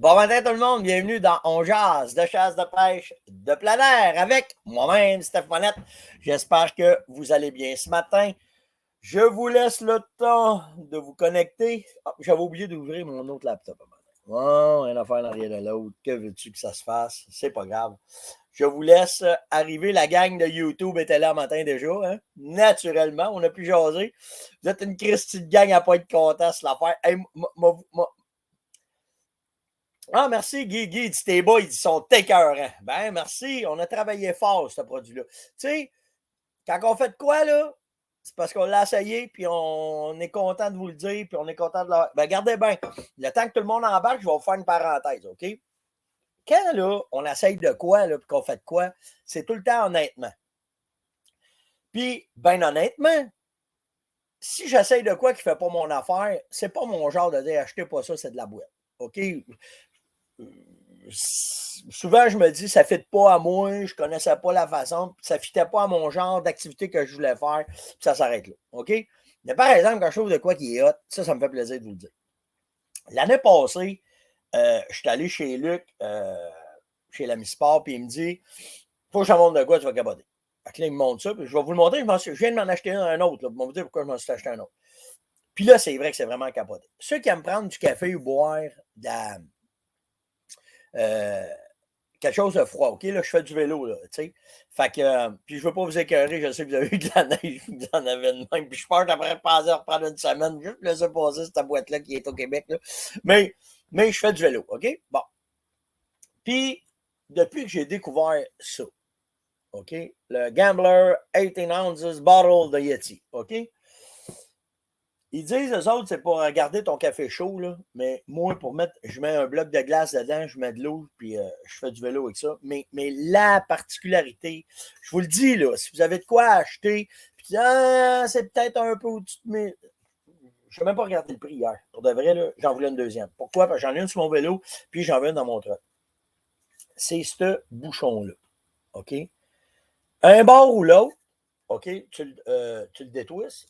Bon matin tout le monde, bienvenue dans On Jase de chasse de pêche de plein air avec moi-même, Steph Monette. J'espère que vous allez bien ce matin. Je vous laisse le temps de vous connecter. Oh, j'avais oublié d'ouvrir mon autre laptop. Bon, rien à faire dans rien de l'autre. Que veux-tu que ça se fasse? C'est pas grave. Je vous laisse arriver. La gang de YouTube était là le matin déjà. Hein? Naturellement, on a pu jaser. Vous êtes une Christie de gang à pas être content, c'est l'affaire. Hey, ah, merci, Guy. Guy, dit tes boys, ils sont écœurants. Ben, merci. On a travaillé fort, ce produit-là. Tu sais, quand on fait de quoi, là, c'est parce qu'on l'a essayé, puis on est content de vous le dire, puis on est content de la. Ben, regardez bien. Le temps que tout le monde embarque, je vais vous faire une parenthèse, OK? Quand, là, on essaye de quoi, là, puis qu'on fait de quoi, c'est tout le temps honnêtement. Puis, ben honnêtement, si j'essaye de quoi qui ne fait pas mon affaire, c'est pas mon genre de dire achetez pas ça, c'est de la boîte. OK? Souvent, je me dis, ça ne fit pas à moi, je ne connaissais pas la façon, ça ne fitait pas à mon genre d'activité que je voulais faire, puis ça s'arrête là. OK? Mais par exemple, quand je trouve de quoi qui est hot, ça me fait plaisir de vous le dire. L'année passée, je suis allé chez Luc, chez l'ami Sport, puis il me dit, faut que je te montre de quoi, tu vas capoter. Fait que là, il me montre ça, puis je vais vous le montrer, je viens de m'en acheter un autre, là, pour vous dire pourquoi je m'en suis acheté un autre. Puis là, c'est vrai que c'est vraiment capoté. Ceux qui aiment prendre du café ou boire de quelque chose de froid, OK? Là, je fais du vélo, là, tu sais. Fait que, puis je veux pas vous écœurer, je sais que vous avez eu de la neige, vous en avez de même, puis je pense qu'après passer à reprendre une semaine, juste laisser passer cette boîte-là qui est au Québec, là. Mais je fais du vélo, OK? Bon. Puis, depuis que j'ai découvert ça, OK? Le Gambler 18 ounces bottle de Yeti, OK? Ils disent, eux autres, c'est pour garder ton café chaud, là. Mais moi, pour mettre, je mets un bloc de glace dedans, je mets de l'eau, puis je fais du vélo avec ça. Mais la particularité, je vous le dis, là, si vous avez de quoi acheter, puis c'est peut-être un peu au-dessus de mes. Je n'ai même pas regardé le prix hier. Pour de vrai, là, j'en voulais une deuxième. Pourquoi? Parce que j'en ai une sur mon vélo, puis j'en veux une dans mon truck. C'est ce bouchon-là. OK? Un bord ou l'autre, OK, tu le détwistes.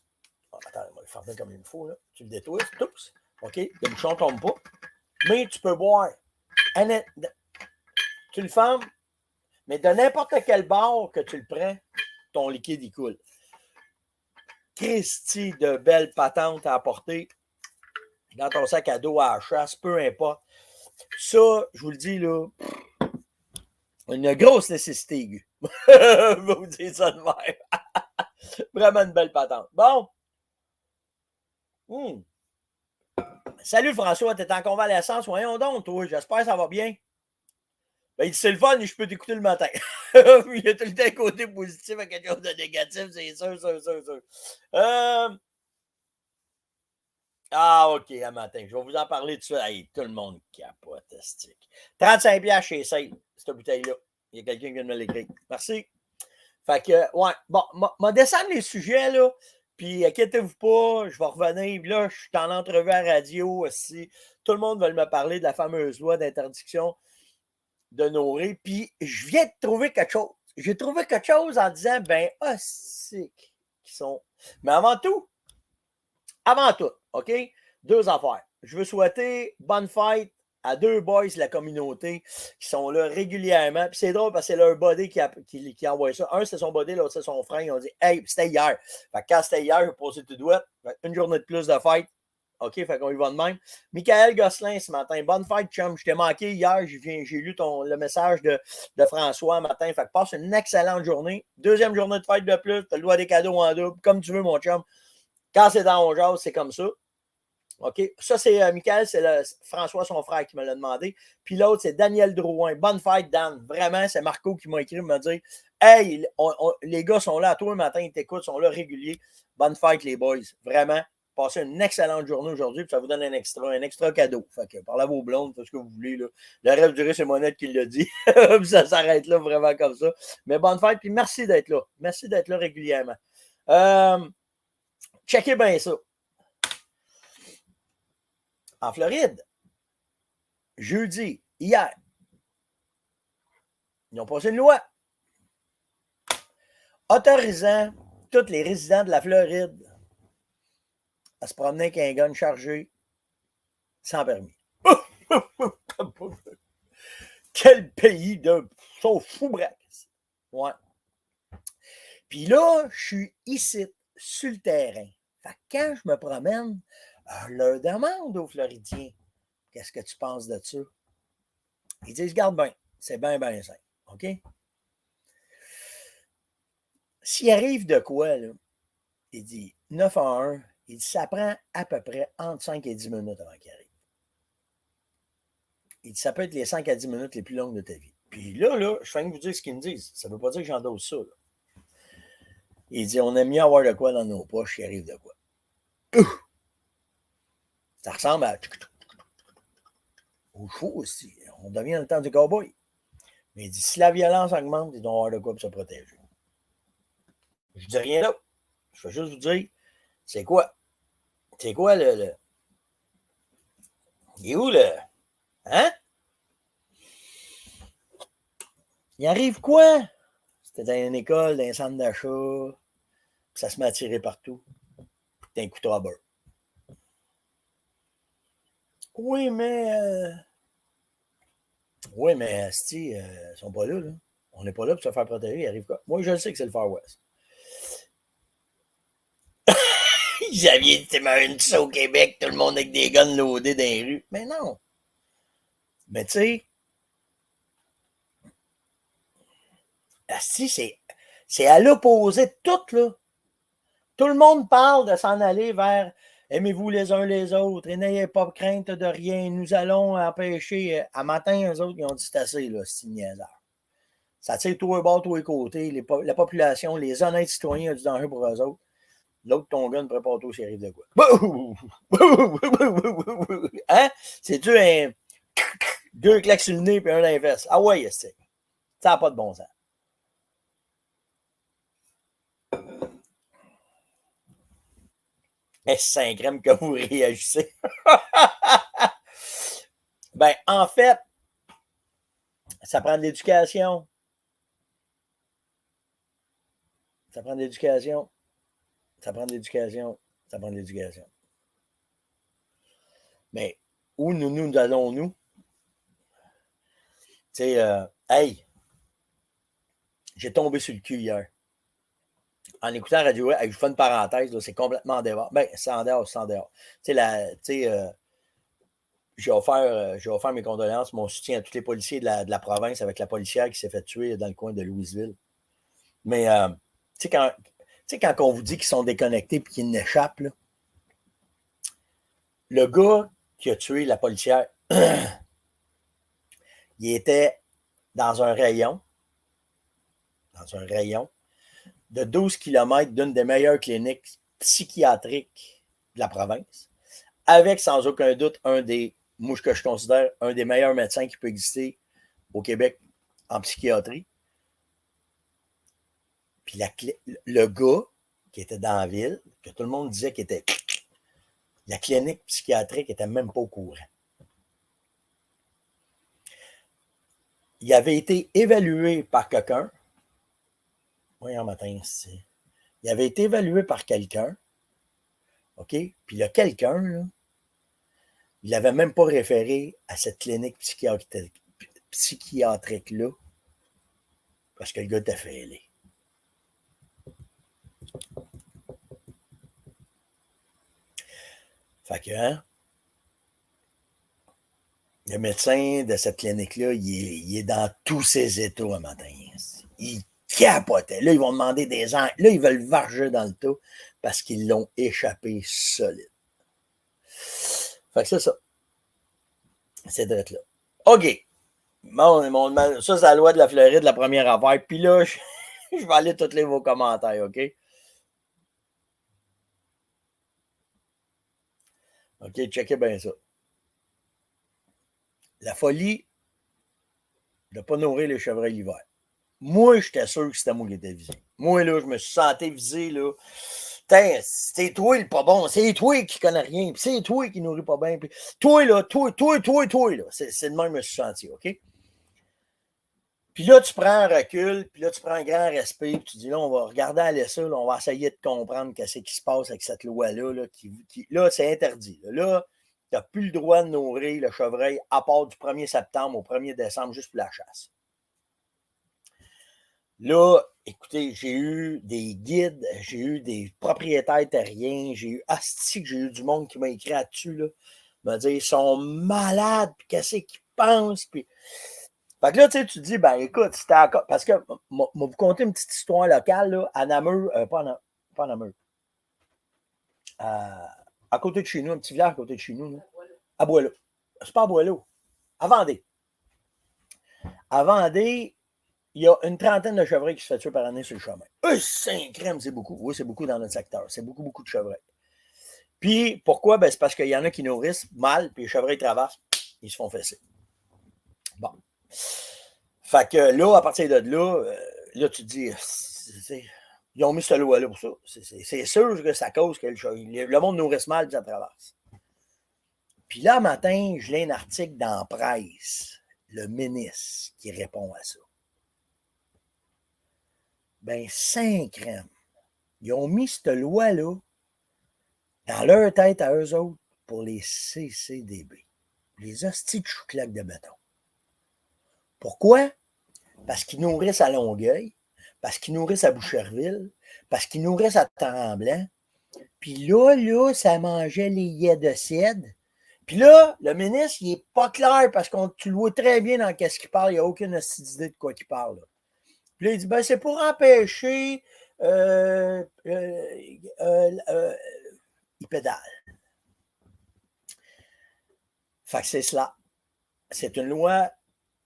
Oh, attends, on va le faire bien comme il me faut. Là. Tu le détwistes, tous. OK, le bouchon ne tombe pas. Mais tu peux boire. Tu le fermes, mais de n'importe quel bord que tu le prends, ton liquide, il coule. Christy de belles patentes à apporter dans ton sac à dos à la chasse, peu importe. Ça, je vous le dis, là, une grosse nécessité aiguë. Je vais vous dire ça de même. Vraiment une belle patente. Bon. Salut François, t'es en convalescence, voyons donc, toi, j'espère que ça va bien. Ben, il dit c'est le fun et je peux t'écouter le matin. Il y a tout le temps un côté positif à quelque chose de négatif, c'est sûr. Ah, OK, à matin. Je vais vous en parler de ça. Hey, tout le monde capote, 35$ chez Sale, cette bouteille-là. Il y a quelqu'un qui vient de me l'écrire. Merci. Fait que, ouais, bon, m'a descendre les sujets, là. Puis, inquiétez-vous pas, je vais revenir. Là, je suis en entrevue à la radio aussi. Tout le monde veut me parler de la fameuse loi d'interdiction de nourrir. Puis, je viens de trouver quelque chose. J'ai trouvé quelque chose en disant, ben, c'est qui sont. Mais avant tout, OK? Deux affaires. Je veux souhaiter bonne fête à deux boys de la communauté qui sont là régulièrement. Puis c'est drôle parce que c'est leur buddy qui envoie ça. Un, c'est son buddy, l'autre, c'est son frère. Ils ont dit, hey, c'était hier. Fait que quand c'était hier, je posé tout douette. Une journée de plus de fête. OK, fait qu'on y va de même. Michael Gosselin ce matin. Bonne fête, chum. Je t'ai manqué hier. J'ai lu le message de François matin. Fait que passe une excellente journée. Deuxième journée de fête de plus. Tu as le droit à des cadeaux en double. Comme tu veux, mon chum. Quand c'est dans mon genre, c'est comme ça. OK? Ça, c'est Michael, c'est François, son frère, qui me l'a demandé. Puis l'autre, c'est Daniel Drouin. Bonne fête, Dan. Vraiment, c'est Marco qui m'a écrit, me dire hey, les gars sont là à toi le matin, ils t'écoutent, sont là réguliers. Bonne fête, les boys. Vraiment. Passez une excellente journée aujourd'hui, puis ça vous donne un extra cadeau. Fait que parlez à vos blondes, faites ce que vous voulez. Là. Le rêve du riche, c'est Monette qui l'a dit. Puis ça s'arrête là, vraiment comme ça. Mais bonne fête, puis merci d'être là. Merci d'être là régulièrement. Checkez bien ça. En Floride, jeudi, hier, ils ont passé une loi autorisant tous les résidents de la Floride à se promener avec un gun chargé sans permis. Quel pays de... Ils sont fous, braques. Ouais. Puis là, je suis ici, sur le terrain. Fait que quand je me promène, je leur demande aux Floridiens, qu'est-ce que tu penses de ça? Ils disent, regarde bien, c'est bien, bien simple. OK? S'il arrive de quoi, là, il dit 9 à 1, il dit, ça prend à peu près entre 5 et 10 minutes avant qu'il arrive. Il dit, ça peut être les 5 à 10 minutes les plus longues de ta vie. Puis là, je viens de vous dire ce qu'ils me disent. Ça ne veut pas dire que j'endosse ça. Là. Il dit, on aime mieux avoir de quoi dans nos poches s'il arrive de quoi. Ça ressemble à au chaud aussi. On devient le temps du cowboy. Mais il dit, si la violence augmente, ils doivent avoir de quoi pour se protéger. Je dis rien d'autre. Je vais juste vous dire, c'est quoi? C'est quoi le... Il est où le... Hein? Il arrive quoi? C'était dans une école, dans un centre d'achat, ça se met à tirer partout. T'as un couteau à beurre. Oui, mais... Oui, mais Asti, ils sont pas là, là. On n'est pas là pour se faire protéger. Il arrive quoi? Moi, je le sais que c'est le Far West. Xavier, t'imagines ça au Québec, tout le monde avec des guns loadés dans les rues. Mais non. Mais tu sais, Asti, c'est à l'opposé de tout, là. Tout le monde parle de s'en aller vers aimez-vous les uns les autres et n'ayez pas crainte de rien. Nous allons empêcher. À matin, eux autres, ils ont dit c'est assez, là, c'est une niaiseur. Ça tire tous les bords, tous les côtés. La population, les honnêtes citoyens ont du danger pour eux autres. L'autre, ton gun, prépare-toi s'il arrive de quoi. Hein? C'est-tu un 2 claques sur le nez et un inverse? Ah ouais, c'est. Ça n'a pas de bon sens. Est-ce un crème que vous réagissez? Ben, en fait, ça prend de l'éducation. Ça prend de l'éducation. Ça prend de l'éducation. Ça prend de l'éducation. Mais où nous allons-nous? Tu sais, hey, j'ai tombé sur le cul hier. En écoutant Radio, je fais une parenthèse, là, c'est complètement en dehors. Ben, c'est en dehors, c'est en dehors. Tu sais, j'ai offert mes condoléances, mon soutien à tous les policiers de la province avec la policière qui s'est fait tuer dans le coin de Louisville. Mais, tu sais, quand on vous dit qu'ils sont déconnectés et qu'ils n'échappent, là, le gars qui a tué la policière, il était dans un rayon de 12 km d'une des meilleures cliniques psychiatriques de la province, avec sans aucun doute moi que je considère un des meilleurs médecins qui peut exister au Québec en psychiatrie. Puis le gars qui était dans la ville, que tout le monde disait qu'il était... La clinique psychiatrique n'était même pas au courant. Il avait été évalué par quelqu'un. Oui, en matin, c'est... Il avait été évalué par quelqu'un. OK? Puis le quelqu'un, là, il n'avait même pas référé à cette clinique psychiatrique-là parce que le gars était fêlé. Fait que, hein, le médecin de cette clinique-là, il est dans tous ses états un matin. Il capotait. Là, ils vont demander des ans. Là, ils veulent varger dans le tas parce qu'ils l'ont échappé solide. Fait que c'est ça. C'est d'être là. OK. Ça, c'est la loi de la Floride, la première affaire. Puis là, je vais aller tous vos commentaires, OK? OK, checkez bien ça. La folie de ne pas nourrir les chevreuils l'hiver. Moi, j'étais sûr que c'était moi qui étais visé. Moi, là, je me suis senti visé, là. C'est toi le pas bon. C'est toi qui connais rien. C'est toi qui nourrit pas bien. Puis toi, là, toi, là. C'est de même que je me suis senti, OK? Puis là, tu prends un recul, puis là, tu prends un grand respect, puis tu dis, là, on va regarder aller ça, là, on va essayer de comprendre qu'est-ce qui se passe avec cette loi-là. Là, là c'est interdit. Là, tu n'as plus le droit de nourrir le chevreuil à part du 1er septembre au 1er décembre, juste pour la chasse. Là, écoutez, j'ai eu des guides, j'ai eu des propriétaires terriens, j'ai eu du monde qui m'a écrit là-dessus, là, me dire, ils sont malades, puis qu'est-ce qu'ils pensent, puis... Fait que là, tu sais, tu te dis, ben écoute, c'était encore... Parce que, vous conter une petite histoire locale, là, à Namur, pas à Namur, à côté de chez nous, un petit village à côté de chez nous, là, à Boileau. C'est pas à Boileau, à Vendée. À Vendée, il y a une trentaine de chevreuils qui se fait tuer par année sur le chemin. 5 crèmes, c'est beaucoup. Oui, c'est beaucoup dans notre secteur. C'est beaucoup, beaucoup de chevreuils. Puis, pourquoi? Ben, c'est parce qu'il y en a qui nourrissent mal, puis les chevreuils traversent, ils se font fesser. Bon. Fait que là, à partir de là, tu te dis, ils ont mis ce loi-là pour ça. C'est sûr que ça cause que le monde nourrisse mal, puis ça traverse. Puis là, matin, je lis un article dans la presse, le ministre qui répond à ça. Ben, 5 crèmes. Ils ont mis cette loi-là dans leur tête à eux autres pour les CCDB. Les hosties de chouclac de béton. Pourquoi? Parce qu'ils nourrissent à Longueuil, parce qu'ils nourrissent à Boucherville, parce qu'ils nourrissent à Tremblant. Puis là, ça mangeait les yeux de cèdre. Puis là, le ministre, il n'est pas clair parce que tu le vois très bien dans qu'est-ce qu'il parle. Il n'y a aucune idée de quoi il parle. Là. Puis là, il dit, ben, c'est pour empêcher il pédale. Fait que c'est cela. C'est une loi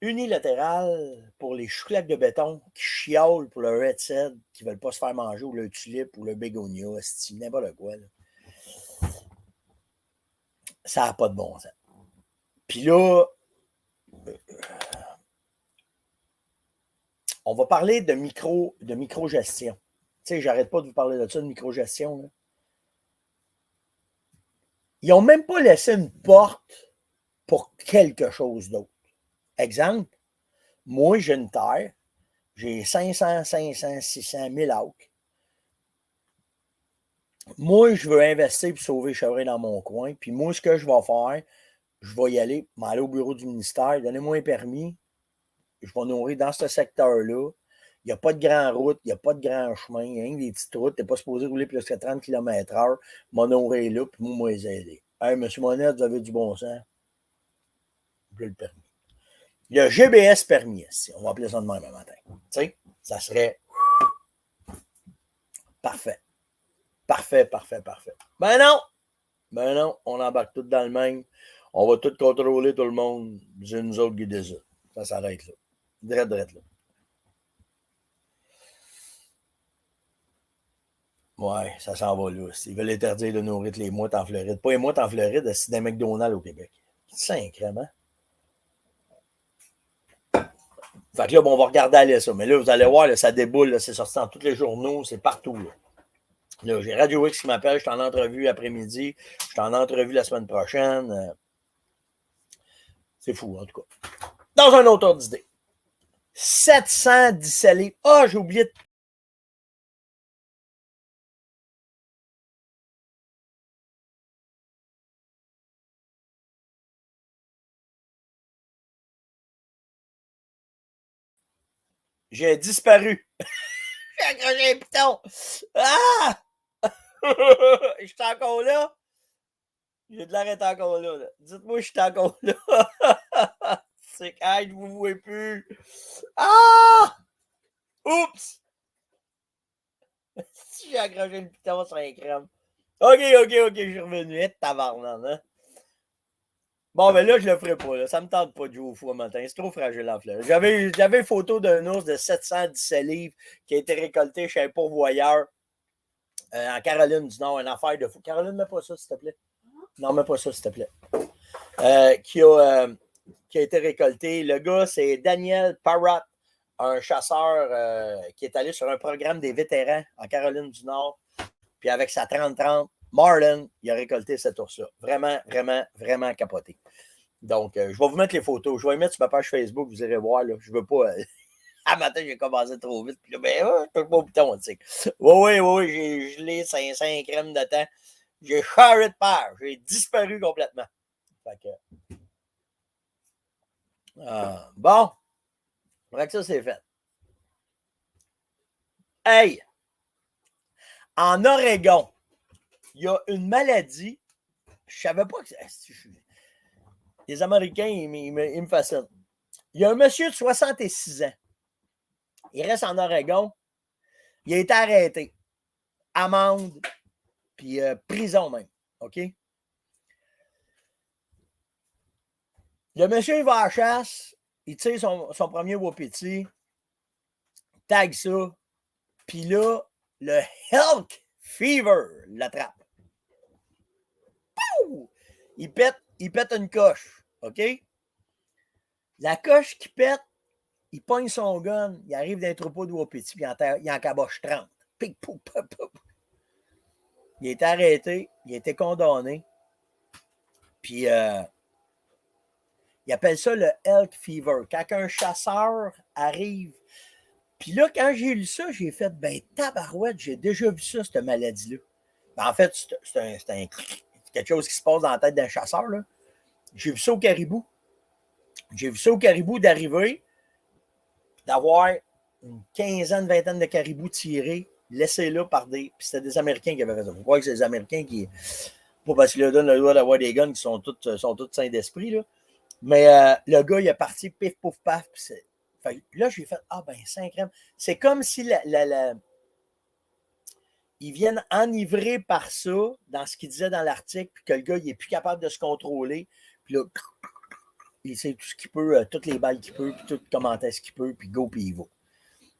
unilatérale pour les chouclacs de béton qui chiolent pour le red ced, qui ne veulent pas se faire manger, ou le tulipe, ou le bégonia, n'importe quoi. Là. Ça n'a pas de bon sens. Puis là, on va parler de micro-gestion. Tu sais, j'arrête pas de vous parler de ça, de micro-gestion. Là. Ils n'ont même pas laissé une porte pour quelque chose d'autre. Exemple, moi, j'ai une terre, j'ai 500, 600 000 acres. Moi, je veux investir pour sauver les chevreuils dans mon coin. Puis moi, ce que je vais faire, je vais y aller, m'aller au bureau du ministère, donnez-moi un permis, je vais nourrir dans ce secteur-là. Il n'y a pas de grande route, il n'y a pas de grand chemin, il y a rien que des petites routes, tu n'es pas supposé rouler plus que 30 km/h, m'en nourrir là, puis moi, les aider. Hey, M. Monette, vous avez du bon sens. J'ai le permis. Le GBS permis, ici. On va appeler ça de même un matin. Tu sais, ça serait parfait. Parfait. Ben non, on embarque tout dans le même. On va tout contrôler tout le monde. C'est nous autres qui décident. Ça s'arrête là. Drette là. Ouais, ça s'en va là. Ils veulent interdire de nourrir les mouettes en Floride. Pas les mouettes en Floride, c'est des McDonald's au Québec. Sacrément. Fait que là, bon, on va regarder aller ça. Mais là, vous allez voir, là, ça déboule. Là, c'est sorti dans tous les journaux. C'est partout. Là, j'ai Radio X qui m'appelle. Je suis en entrevue après-midi. Je suis en entrevue la semaine prochaine. C'est fou, en tout cas. Dans un autre ordre d'idée. 710 livres. Ah, j'ai oublié de... J'ai disparu. J'ai accroché un piton. Ah! Je suis encore là. J'ai de l'arrêt encore là. Dites-moi, je suis encore là. C'est quand je vous vois plus. Ah! Oups! Si j'ai accroché le piton sur un crème. OK, je suis revenu. Tabarnak, hein? Bon, ben là, je le ferai pas. Là. Ça me tente pas de jouer au fou un matin. C'est trop fragile en fleur. J'avais une photo d'un ours de 717 livres qui a été récolté chez un pourvoyeur en Caroline du Nord. Une affaire de fou. Caroline, mets pas ça, s'il te plaît. Non, mets pas ça, s'il te plaît. Qui a été récolté. Le gars, c'est Daniel Parrott, un chasseur qui est allé sur un programme des vétérans en Caroline du Nord. Puis avec sa 30-30, Marlin, il a récolté cet ours-là. Vraiment capoté. Donc, je vais vous mettre les photos. Je vais les mettre sur ma page Facebook. Vous irez voir. Là. Je veux pas... À matin, j'ai commencé trop vite. Puis là, je peux pas au bouton, tu sais. Oui, j'ai gelé 500 crèmes de temps. J'ai charré de peur. J'ai disparu complètement. Fait que, bon, fait que ça, c'est fait. Hey! En Oregon, il y a une maladie. Je savais pas que les Américains, ils me fascinent. Il y a un monsieur de 66 ans. Il reste en Oregon. Il a été arrêté. Amende, puis prison même. OK? Le monsieur, il va à la chasse. Il tire son premier wapiti. Tag ça. Puis là, le Elk Fever l'attrape. Il pète une coche. OK? La coche qui pète, il pogne son gun, il arrive dans un troupeau de wapiti, puis il en caboche 30. Pic, pou, pou, pou. Il a été arrêté, il a été condamné. Puis, il appelle ça le Elk Fever. Quand un chasseur arrive. Puis là, quand j'ai lu ça, j'ai fait, ben tabarouette, j'ai déjà vu ça, cette maladie-là. Ben, en fait, c'est quelque chose qui se passe dans la tête d'un chasseur, là. J'ai vu ça au caribou. J'ai vu ça au caribou d'arriver, d'avoir une quinzaine, vingtaine de caribous tirés, laissés là par des. Puis c'était des Américains qui avaient fait ça. Faut croire que c'est des Américains qui. Pas parce qu'ils leur donnent le droit d'avoir des guns qui sont tous sains d'esprit, là. Mais le gars, il est parti, pif, pouf, paf. Fait, là, j'ai fait, ah ben, 5 grammes. C'est comme si ils viennent enivrer par ça, dans ce qu'il disait dans l'article, puis que le gars, il n'est plus capable de se contrôler. Puis là, il sait tout ce qu'il peut, toutes les balles qu'il peut, puis tout comment est-ce qu'il peut, puis go, puis il va.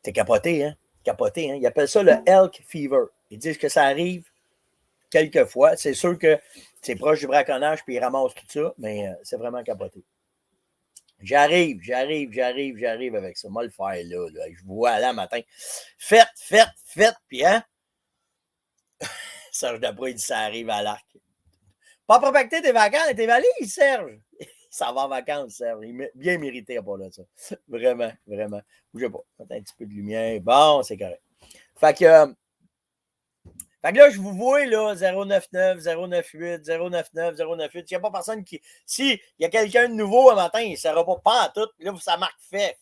C'est capoté, hein? Capoté, hein? Ils appellent ça le Elk Fever. Ils disent que ça arrive quelquefois. C'est sûr que c'est proche du braconnage, puis ils ramassent tout ça, mais c'est vraiment capoté. J'arrive avec ça. Moi, le faire là. Je vous vois là matin. Faites, puis hein? Serge Dabra, il dit ça arrive à l'arc. Pas propacter tes vacances et tes valises, Serge. Ça va en vacances, Serge. Il est bien mérité à part là, ça. Vraiment. Bougez pas. Faites un petit peu de lumière. Bon, c'est correct. Fait que là, je vous vois, là, 099, 098, 099, 098. Il n'y a pas personne qui. Si il y a quelqu'un de nouveau un matin, il ne sera pas en tout. Là, ça marque fait.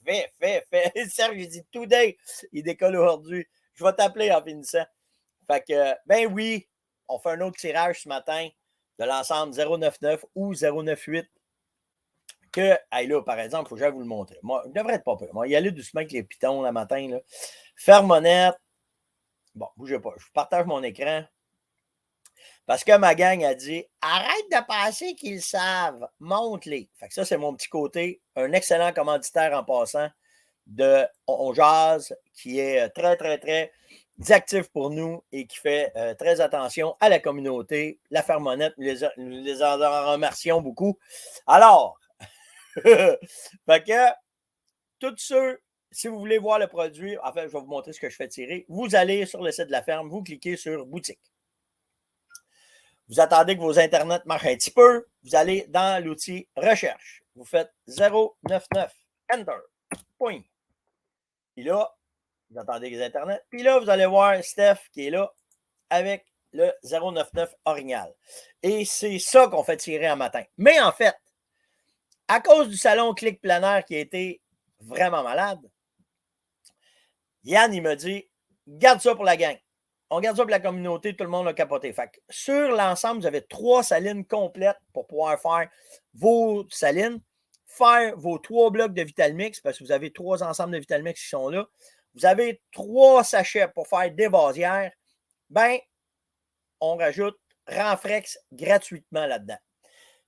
Serge, il dit today. Il décolle aujourd'hui. Je vais t'appeler en finissant. Fait que, ben oui, on fait un autre tirage ce matin de l'ensemble 099 ou 098. Que, hey là, par exemple, il faut que j'aille vous le montrer. Moi, je devrais être pas peur. Moi, il y aller doucement avec les pitons le matin, là. Fermonette. Bon, bougez pas. Je partage mon écran. Parce que ma gang a dit arrête de penser qu'ils savent. Montre-les. Fait que ça, c'est mon petit côté. Un excellent commanditaire en passant de On Jase, qui est très actif pour nous et qui fait très attention à la communauté. La Fermonette, nous les en remercions beaucoup. Alors, fait que tous ceux, si vous voulez voir le produit, en fait, je vais vous montrer ce que je fais tirer. Vous allez sur le site de la ferme, vous cliquez sur boutique. Vous attendez que vos internets marchent un petit peu. Vous allez dans l'outil recherche. Vous faites 099, enter, point. Puis là, vous attendez les internets. Puis là, vous allez voir Steph qui est là avec le 099 original. Et c'est ça qu'on fait tirer en matin. Mais en fait, à cause du salon Clic Planaire qui a été vraiment malade, Yann, il m'a dit, garde ça pour la gang. On garde ça pour la communauté, tout le monde a capoté. Fait que sur l'ensemble, vous avez 3 salines complètes pour pouvoir faire vos salines, faire vos 3 blocs de Vitalmix, parce que vous avez 3 ensembles de Vitalmix qui sont là. Vous avez 3 sachets pour faire des basières. Ben, on rajoute Renfrex gratuitement là-dedans.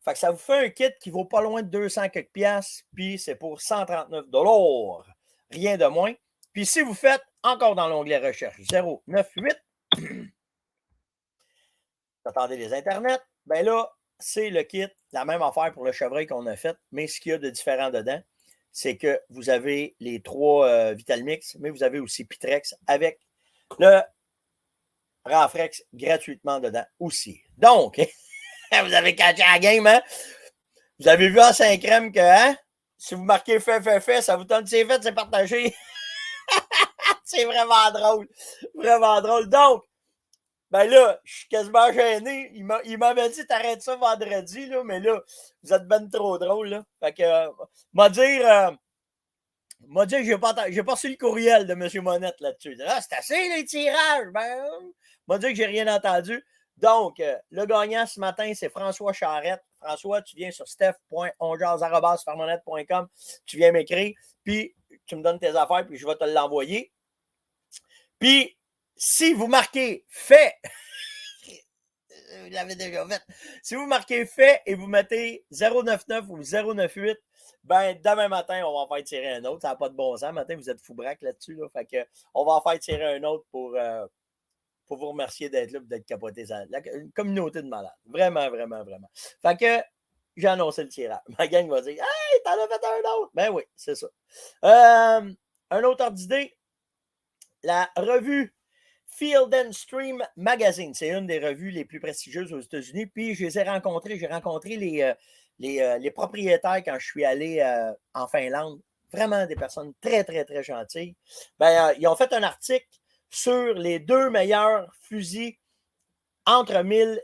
Fait que ça vous fait un kit qui vaut pas loin de 200 quelques piastres, puis c'est pour 139 $. Rien de moins. Puis si vous faites encore dans l'onglet recherche 098, vous attendez les internets, ben là, c'est le kit, la même affaire pour le chevreuil qu'on a fait, mais ce qu'il y a de différent dedans, c'est que vous avez les 3 Vitalmix, mais vous avez aussi Pitrex avec le Renfrex gratuitement dedans aussi. Donc, vous avez catché la game, hein? Vous avez vu en 5 crèmes que, hein? Si vous marquez fait, ça vous donne c'est fait, c'est partagé. C'est vraiment drôle. Vraiment drôle. Donc, Ben là, je suis quasiment gêné. Il m'avait dit t'arrêtes ça vendredi, là, mais là, vous êtes ben trop drôle. Là. Fait que, m'a dit que j'ai pas reçu le courriel de M. Monette là-dessus. Ah, c'est assez les tirages. Ben, m'a dit que j'ai rien entendu. Donc, le gagnant ce matin, c'est François Charette. François, tu viens sur steph.onjaz@farmonette.com. Tu viens m'écrire, puis tu me donnes tes affaires, puis je vais te l'envoyer. Puis, si vous marquez fait, je l'avais déjà fait. Si vous marquez fait et vous mettez 099 ou 098, ben demain matin, on va en faire tirer un autre. Ça n'a pas de bon sens. Matin, vous êtes fou braque là-dessus. Là. Fait que, on va en faire tirer un autre pour vous remercier d'être là et d'être capoté. Une communauté de malades. Vraiment, vraiment, vraiment. Fait que j'ai annoncé le tirage. Ma gang va dire hey, t'en as fait un autre. Ben oui, c'est ça. Un autre ordre d'idée. La revue Field and Stream Magazine, c'est une des revues les plus prestigieuses aux États-Unis. Puis je les ai rencontrés. J'ai rencontré les propriétaires quand je suis allé en Finlande. Vraiment des personnes très, très, très gentilles. Ben, ils ont fait un article sur les 2 meilleurs fusils entre 1000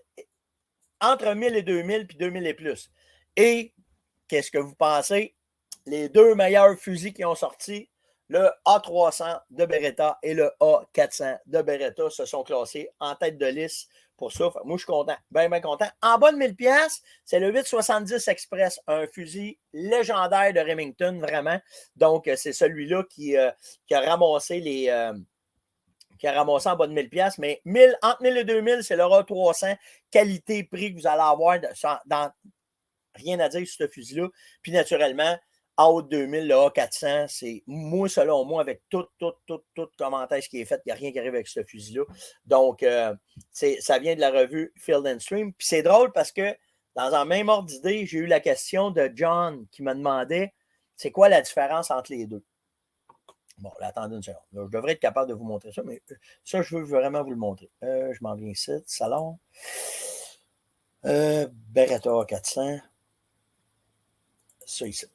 et 2000, puis 2000 et plus. Et qu'est-ce que vous pensez? Les 2 meilleurs fusils qui ont sorti, le A300 de Beretta et le A400 de Beretta se sont classés en tête de liste pour ça. Moi, je suis content, bien, bien content. En bas de 1000$, c'est le 870 Express, un fusil légendaire de Remington, vraiment. Donc, c'est celui-là qui a ramassé qui a ramassé en bas de 1000$, mais entre 1000 et 2000, c'est le A300 qualité-prix que vous allez avoir dans rien à dire sur ce fusil-là. Puis, naturellement, en haut de 2000, le A400, c'est, moi, selon moi, avec tout commentaire qui est fait, il n'y a rien qui arrive avec ce fusil-là. Donc, ça vient de la revue Field and Stream. Puis c'est drôle parce que, dans un même ordre d'idée, j'ai eu la question de John qui me demandait c'est quoi la différence entre les deux. Bon, là, attendez une seconde. Là, je devrais être capable de vous montrer ça, mais ça, je veux vraiment vous le montrer. Je m'en viens ici, salon. Beretta A400. Ça ici.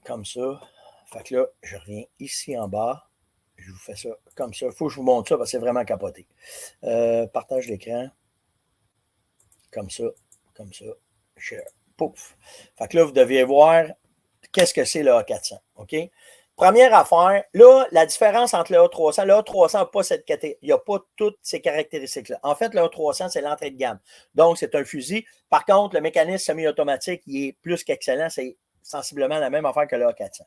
Comme ça. Fait que là, je reviens ici en bas. Je vous fais ça comme ça. Il faut que je vous montre ça parce que c'est vraiment capoté. Partage l'écran. Comme ça. Comme ça. Share. Pouf. Fait que là, vous deviez voir qu'est-ce que c'est le A400. OK? Première affaire, là, la différence entre le A300, le A300 n'a pas cette catégorie, il n'y a pas toutes ces caractéristiques-là. En fait, le A300, c'est l'entrée de gamme. Donc, c'est un fusil. Par contre, le mécanisme semi-automatique, il est plus qu'excellent. C'est sensiblement la même affaire que le A400.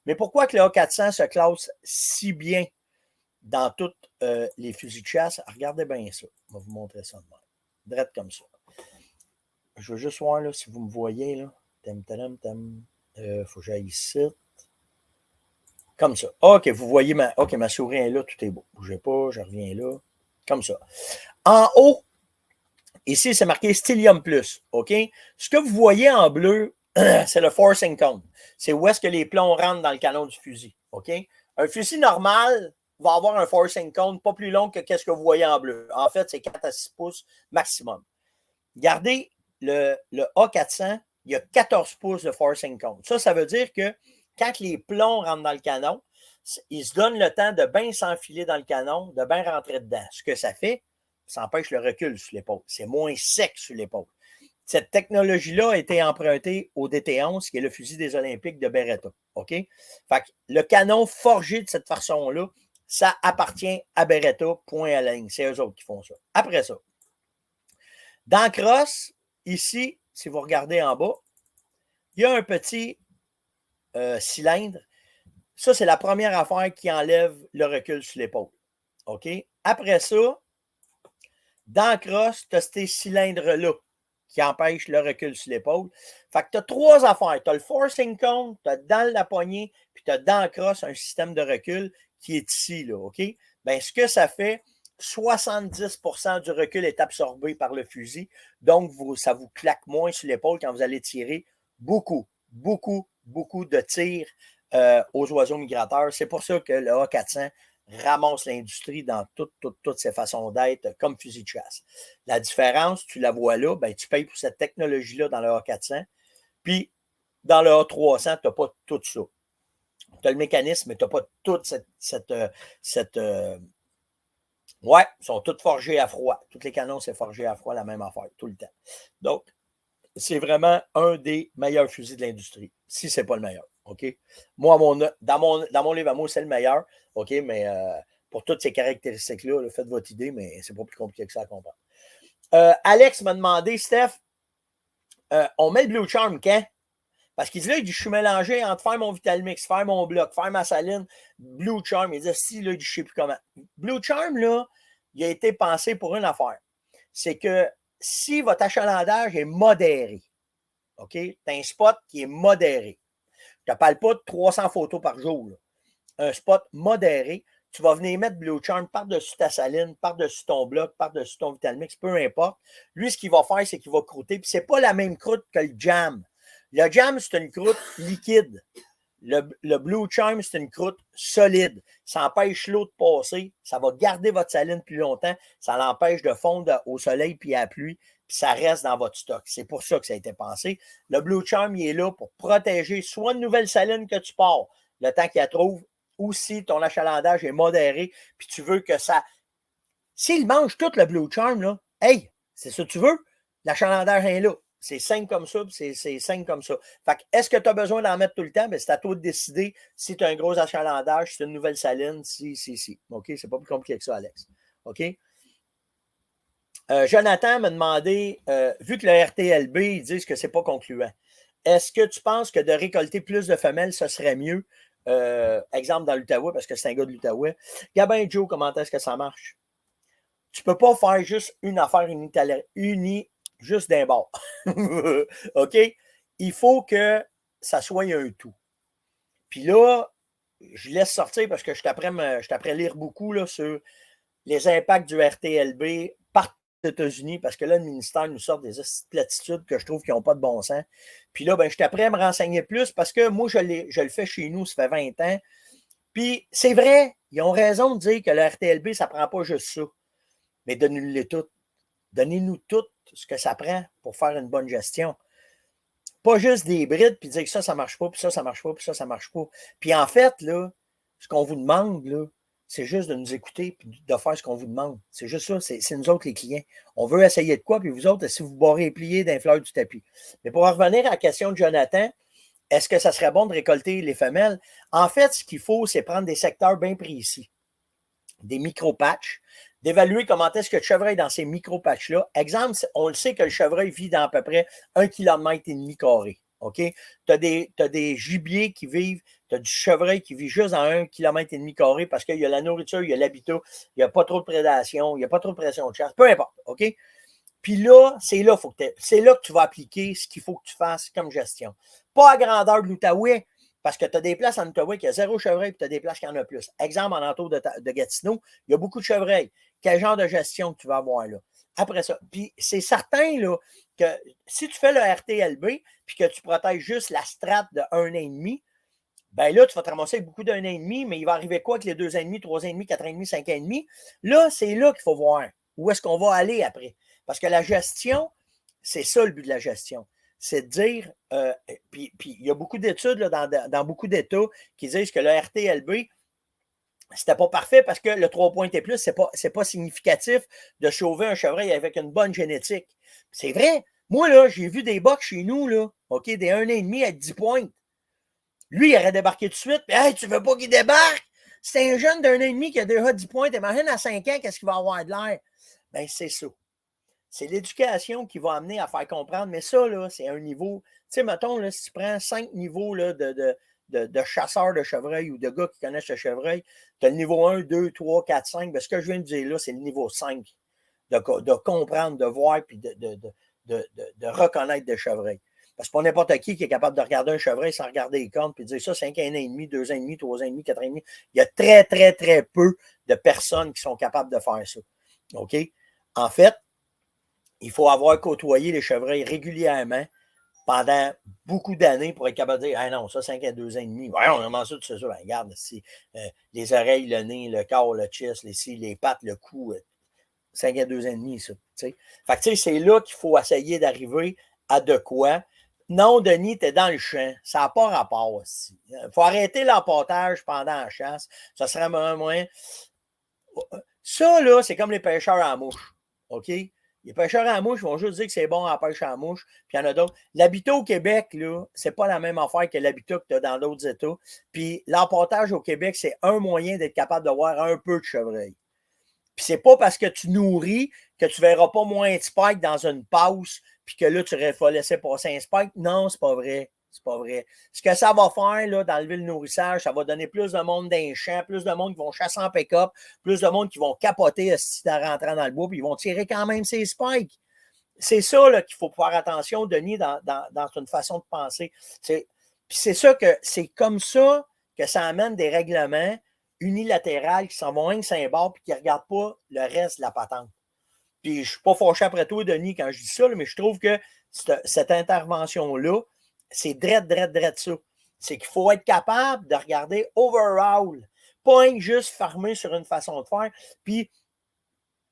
Mais pourquoi que le A400 se classe si bien dans tous les fusils de chasse? Regardez bien ça. Je vais vous montrer ça de même. Drette comme ça. Je veux juste voir là, si vous me voyez. Là. Faut que j'aille ici. Comme ça. OK, vous voyez ma souris est là, tout est beau. Bougez pas, je reviens là. Comme ça. En haut, ici, c'est marqué Stylium Plus. OK? Ce que vous voyez en bleu, c'est le forcing cone. C'est où est-ce que les plombs rentrent dans le canon du fusil. OK? Un fusil normal va avoir un forcing cone pas plus long que ce que vous voyez en bleu. En fait, c'est 4 à 6 pouces maximum. Regardez, le A400, il y a 14 pouces de forcing cone. Ça veut dire que quand les plombs rentrent dans le canon, ils se donnent le temps de bien s'enfiler dans le canon, de bien rentrer dedans. Ce que ça fait, ça empêche le recul sur l'épaule. C'est moins sec sur l'épaule. Cette technologie-là a été empruntée au DT-11, qui est le fusil des Olympiques de Beretta. OK? Fait que le canon forgé de cette façon-là, ça appartient à Beretta, point à la ligne. C'est eux autres qui font ça. Après ça, dans Cross, ici, si vous regardez en bas, il y a un petit cylindre. Ça, c'est la première affaire qui enlève le recul sur l'épaule. OK? Après ça, dans Cross, tu as ces cylindres-là qui empêchent le recul sur l'épaule. Fait que tu as 3 affaires. Tu as le forcing cone, tu as dans la poignée, puis tu as dans Cross un système de recul qui est ici, là, OK? Bien, ce que ça fait, 70% du recul est absorbé par le fusil. Donc, ça vous claque moins sur l'épaule quand vous allez tirer beaucoup de tirs aux oiseaux migrateurs. C'est pour ça que le A400 ramasse l'industrie dans toutes ses façons d'être comme fusil de chasse. La différence, tu la vois là, ben, tu payes pour cette technologie-là dans le A400, puis dans le A300, tu n'as pas tout ça. Tu as le mécanisme, mais tu n'as pas toute Ouais, ils sont tous forgés à froid. Tous les canons, c'est forgé à froid, la même affaire, tout le temps. Donc, c'est vraiment un des meilleurs fusils de l'industrie, si ce n'est pas le meilleur. OK? Moi, dans mon livre à moi, c'est le meilleur. OK? Mais pour toutes ces caractéristiques-là, là, faites votre idée, mais c'est pas plus compliqué que ça à comprendre. Alex m'a demandé, Steph, on met le Blue Charm quand? Parce qu'il dit là, il dit, je suis mélangé entre faire mon Vitalmix, faire mon bloc, faire ma saline, Blue Charm. Il dit, si, là, il dit, je ne sais plus comment. Blue Charm, là, il a été pensé pour une affaire. C'est que si votre achalandage est modéré, OK, tu as un spot qui est modéré. Je ne te parle pas de 300 photos par jour. Là. Un spot modéré, tu vas venir mettre Blue Charm par-dessus ta saline, par-dessus ton bloc, par-dessus ton Vitalmix, peu importe. Lui, ce qu'il va faire, c'est qu'il va croûter. Puis, ce n'est pas la même croûte que le Jam. Le Jam, c'est une croûte liquide. Le Blue Charm, c'est une croûte solide. Ça empêche l'eau de passer. Ça va garder votre saline plus longtemps. Ça l'empêche de fondre au soleil puis à la pluie. Puis ça reste dans votre stock. C'est pour ça que ça a été pensé. Le Blue Charm, il est là pour protéger soit une nouvelle saline que tu pars, le temps qu'il la trouve, ou si ton achalandage est modéré, puis tu veux que ça... S'il mange tout le Blue Charm, là, hey, c'est ça que tu veux? L'achalandage est là. C'est simple comme ça, c'est simple comme ça. Fait que, est-ce que tu as besoin d'en mettre tout le temps? Ben, c'est à toi de décider si tu as un gros achalandage, si tu as une nouvelle saline, si. OK? C'est pas plus compliqué que ça, Alex. OK? Jonathan m'a demandé, vu que le RTLB, ils disent que c'est pas concluant, est-ce que tu penses que de récolter plus de femelles, ce serait mieux? Exemple dans l'Outaouais, parce que c'est un gars de l'Outaouais. Gabin Joe, comment est-ce que ça marche? Tu ne peux pas faire juste une affaire unie juste d'un bord. OK? Il faut que ça soit un tout. Puis là, je laisse sortir parce que je t'apprends lire beaucoup là, sur les impacts du RTLB par les États-Unis, parce que là, le ministère nous sort des platitudes que je trouve qui n'ont pas de bon sens. Puis là, ben, je t'apprends à me renseigner plus parce que moi, je le fais chez nous, ça fait 20 ans. Puis c'est vrai, ils ont raison de dire que le RTLB, ça ne prend pas juste ça. Mais donnez-nous-les toutes. Donnez-nous tout ce que ça prend pour faire une bonne gestion. Pas juste des brides puis dire que ça ne marche pas, puis ça ne marche pas, puis ça ne marche pas. Puis en fait, là, ce qu'on vous demande, là, c'est juste de nous écouter et de faire ce qu'on vous demande. C'est juste ça, c'est nous autres les clients. On veut essayer de quoi, puis vous autres, si vous barrez plié d'un fleur du tapis. Mais pour revenir à la question de Jonathan, est-ce que ça serait bon de récolter les femelles? En fait, ce qu'il faut, c'est prendre des secteurs bien précis, des micro-patchs, d'évaluer comment est-ce que le chevreuil dans ces micro-patchs-là. Exemple, on le sait que le chevreuil vit dans à peu près 1,5 km carré. OK? Tu as des gibiers qui vivent, tu as du chevreuil qui vit juste dans 1,5 km carré parce qu'il y a la nourriture, il y a l'habitat, il n'y a pas trop de prédation, il n'y a pas trop de pression de chasse, peu importe. OK? Puis là, c'est là que tu vas appliquer ce qu'il faut que tu fasses comme gestion. Pas à grandeur de l'Outaouais, parce que tu as des places en Outaouais qui a 0 chevreuil, puis tu as des places qui en ont plus. Exemple, en entour de Gatineau, il y a beaucoup de chevreuil. Quel genre de gestion que tu vas avoir là? Après ça. Puis c'est certain là, que si tu fais le RTLB, puis que tu protèges juste la strate de 1,5, ben là, tu vas te ramasser avec beaucoup d'1,5, mais il va arriver quoi avec les 2,5, 3,5, 4,5, 5,5? Là, c'est là qu'il faut voir où est-ce qu'on va aller après. Parce que la gestion, c'est ça le but de la gestion. C'est de dire, puis il y a beaucoup d'études là, dans beaucoup d'États qui disent que le RTLB, c'était pas parfait parce que le 3 points et plus, c'est pas significatif de sauver un chevreuil avec une bonne génétique. C'est vrai. Moi, là, j'ai vu des bocs chez nous, là, OK, des 1,5 à 10 pointes. Lui, il aurait débarqué tout de suite. Mais hey, tu veux pas qu'il débarque? C'est un jeune d'1,5 qui a déjà 10 points. Imagine à 5 ans, qu'est-ce qu'il va avoir de l'air? Bien, c'est ça. C'est l'éducation qui va amener à faire comprendre. Mais ça, là, c'est un niveau. Tu sais, mettons, là, si tu prends 5 niveaux là, de chasseurs de chevreuil ou de gars qui connaissent le chevreuil, tu as le niveau 1, 2, 3, 4, 5. Bien, ce que je viens de dire là, c'est le niveau 5 de comprendre, de voir puis de reconnaître des chevreuils. Parce que pas n'importe qui est capable de regarder un chevreuil sans regarder les cornes puis dire ça, 5 ans et demi, 2 ans et demi, 3 ans et demi, 4 ans et demi. Il y a très, très, très peu de personnes qui sont capables de faire ça. OK? En fait, il faut avoir côtoyé les chevreuils régulièrement pendant beaucoup d'années pour être capable de dire ah non, ça, 5 à 2 ans et demi. Ouais, on a mangé tout ça. Ben, regarde, les oreilles, le nez, le corps, le chest, les pattes, le cou. 5 à 2 ans et demi, ça. T'sais. Fait que tu sais, c'est là qu'il faut essayer d'arriver à de quoi. Non, Denis, t'es dans le champ. Ça n'a pas rapport aussi. Il faut arrêter l'empottage pendant la chasse. Ça serait moins. Ça, là, c'est comme les pêcheurs à la mouche. OK? Les pêcheurs à la mouche vont juste dire que c'est bon à pêche à la mouche, puis il y en a d'autres. L'habitat au Québec, là, c'est pas la même affaire que l'habitat que tu as dans d'autres États. Puis l'emportage au Québec, c'est un moyen d'être capable de voir un peu de chevreuil. Puis c'est pas parce que tu nourris que tu verras pas moins de spike dans une pause, puis que là, tu vas laisser passer un spike. Non, c'est pas vrai. C'est pas vrai. Ce que ça va faire, là, d'enlever le nourrissage, ça va donner plus de monde dans les champs, plus de monde qui vont chasser en pick-up, plus de monde qui vont capoter si en rentrant dans le bois, puis ils vont tirer quand même ces spikes. C'est ça là, qu'il faut faire attention, Denis, dans une façon de penser. Puis c'est ça que c'est comme ça que ça amène des règlements unilatérales qui s'en vont un symbole puis qui ne regardent pas le reste de la patente. Puis je ne suis pas fâché après toi, Denis, quand je dis ça, là, mais je trouve que cette intervention-là, c'est drette ça. C'est qu'il faut être capable de regarder overall, pas juste farmer sur une façon de faire. Puis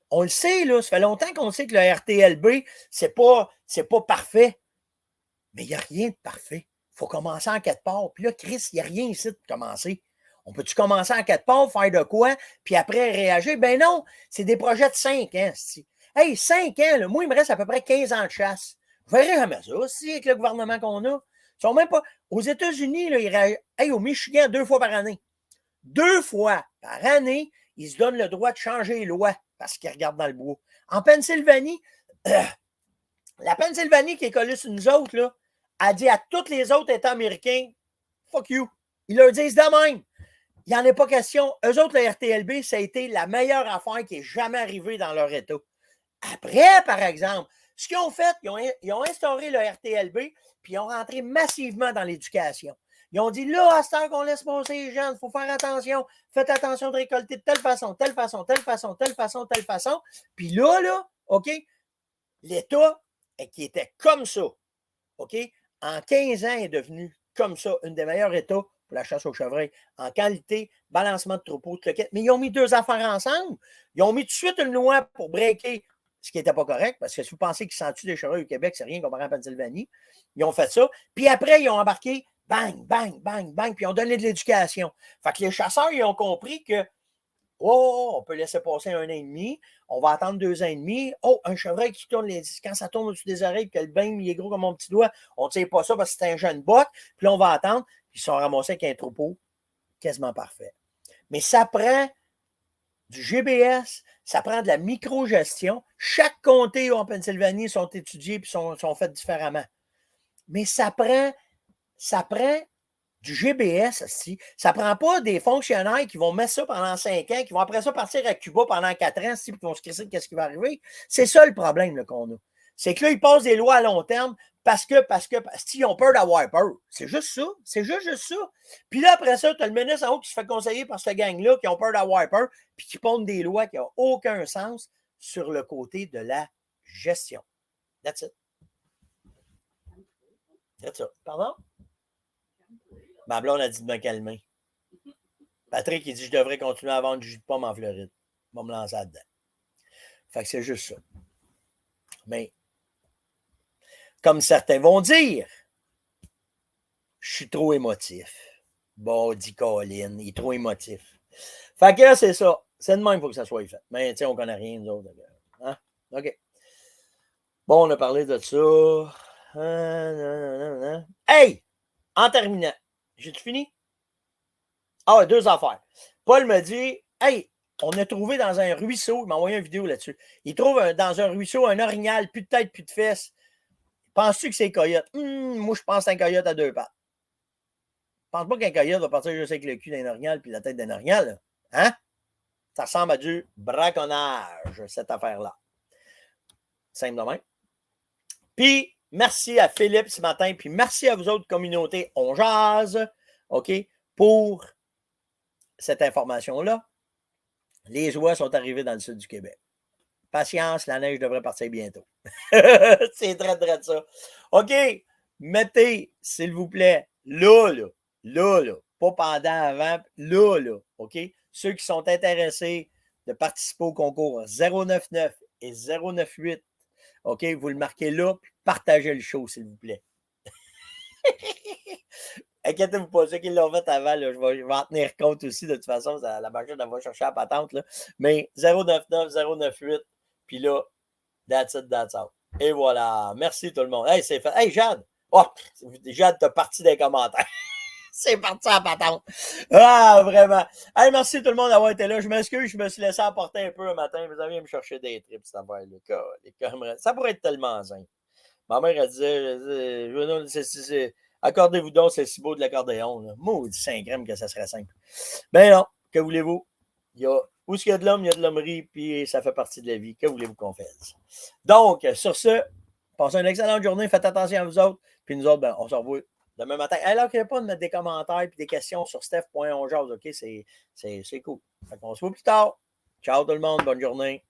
on le sait, là, ça fait longtemps qu'on sait que le RTLB, c'est pas parfait. Mais il n'y a rien de parfait. Il faut commencer en quatre parts. Puis là, Chris, il n'y a rien ici de commencer. On peut-tu commencer en quatre parts, faire de quoi, puis après réagir? Ben non, c'est des projets de 5 ans. Hey, 5 ans, là, moi, il me reste à peu près 15 ans de chasse. Je verrai jamais ça, aussi, avec le gouvernement qu'on a. Ils sont même pas. Aux États-Unis, là, hey, au Michigan, 2 fois par année. 2 fois par année, ils se donnent le droit de changer les lois parce qu'ils regardent dans le bois. En Pennsylvanie, la Pennsylvanie qui est collée sur nous autres, là, a dit à tous les autres États américains, fuck you. Ils leur disent de même. Il n'y en a pas question. Eux autres, le RTLB, ça a été la meilleure affaire qui est jamais arrivée dans leur État. Après, par exemple, ce qu'ils ont fait, ils ont instauré le RTLB, puis ils ont rentré massivement dans l'éducation. Ils ont dit, là, à ce temps qu'on laisse passer les jeunes, il faut faire attention, faites attention de récolter de telle façon, telle façon, telle façon, telle façon, telle façon. Puis là, OK, l'État qui était comme ça, OK, en 15 ans est devenu comme ça, une des meilleurs États pour la chasse au chevreuil, en qualité, balancement de troupeaux, tout le quête. Mais ils ont mis deux affaires ensemble. Ils ont mis tout de suite une loi pour breaker ce qui n'était pas correct, parce que si vous pensez qu'ils s'en tuent des chevreuils au Québec, c'est rien comparé à Pennsylvanie. Ils ont fait ça. Puis après, ils ont embarqué, bang, bang, bang, bang, puis ils ont donné de l'éducation. Fait que les chasseurs, ils ont compris que oh, on peut laisser passer 1 an et demi. On va attendre 2 ans et demi. Oh, un chevreuil qui tourne quand ça tourne au-dessus des oreilles, que le bain il est gros comme mon petit doigt, on ne tire pas ça parce que c'est un jeune boc. Puis là, on va attendre. Puis ils sont ramassés avec un troupeau quasiment parfait. Mais ça prend du GBS, ça prend de la micro-gestion. Chaque comté en Pennsylvanie sont étudiés et sont faits différemment. Mais ça prend du GBS aussi. Ça ne prend pas des fonctionnaires qui vont mettre ça pendant 5 ans, qui vont après ça partir à Cuba pendant 4 ans, puis qui vont se crisser de qu'est-ce qui va arriver. C'est ça le problème qu'on a. C'est que là, ils passent des lois à long terme parce qu'ils ont peur d'avoir peur. C'est juste ça. C'est juste ça. Puis là, après ça, tu as le ministre en haut qui se fait conseiller par ce gang-là qui ont peur d'avoir peur, puis qui pondent des lois qui n'ont aucun sens sur le côté de la gestion. That's it. That's it. Pardon? Ma blonde a dit de me calmer. Patrick, il dit je devrais continuer à vendre du jus de pomme en Floride. Il va me lancer là-dedans. Fait que c'est juste ça. Mais, comme certains vont dire, je suis trop émotif. Bon, dit Colin, il est trop émotif. Fait que c'est ça. C'est de même qu'il faut que ça soit fait. Mais, tu sais, on connaît rien, nous autres. Hein? OK. Bon, on a parlé de ça. Hey! En terminant, j'ai-tu fini? Ah, 2 affaires. Paul me dit, hey, on a trouvé dans un ruisseau, il m'a envoyé une vidéo là-dessus. Il trouve dans un ruisseau un orignal, plus de tête, plus de fesses. Penses-tu que c'est un coyote? Moi, je pense que c'est un coyote à 2 pattes. Je pense pas qu'un coyote va partir juste avec le cul d'un orignal puis la tête d'un orignal. Hein? Ça ressemble à du braconnage, cette affaire-là. Simple de même. Puis, merci à Philippe ce matin, puis merci à vous autres, communauté On Jase, OK, pour cette information-là. Les oies sont arrivés dans le sud du Québec. Patience, la neige devrait partir bientôt. C'est très ça. OK, mettez, s'il vous plaît, là, pas pendant, avant, là, OK? Ceux qui sont intéressés de participer au concours 099 et 098, OK, vous le marquez là, puis partagez le show, s'il vous plaît. Inquiétez-vous pas, ceux qui l'ont fait avant, là, je vais en tenir compte aussi. De toute façon, la machine, elle va chercher la patente. Là. Mais 099, 098, puis là, that's it, that's out. Et voilà. Merci tout le monde. Hey, c'est fait. Hey, Jade! Oh, Jade, t'as parti des commentaires. C'est parti à la patente. Ah, vraiment. Hey, merci tout le monde d'avoir été là. Je m'excuse, je me suis laissé emporter un peu un matin. Vous aviez me chercher des trips, cette affaire-là. Ça pourrait être tellement simple. Ma mère, elle disait, accordez-vous donc, c'est si beau de l'accordéon. Maudit Saint-Crème que ça serait simple. Ben non, que voulez-vous? Où est-ce qu'il y a de l'homme, il y a de l'hommerie, puis ça fait partie de la vie. Que voulez-vous qu'on fasse? Donc, sur ce, passez une excellente journée, faites attention à vous autres, puis nous autres, ben, on se revoit demain matin. Alors qu'il n'y a pas de mettre des commentaires et des questions sur steph.onjase, OK? C'est cool. Fait qu'on se voit plus tard. Ciao tout le monde, bonne journée.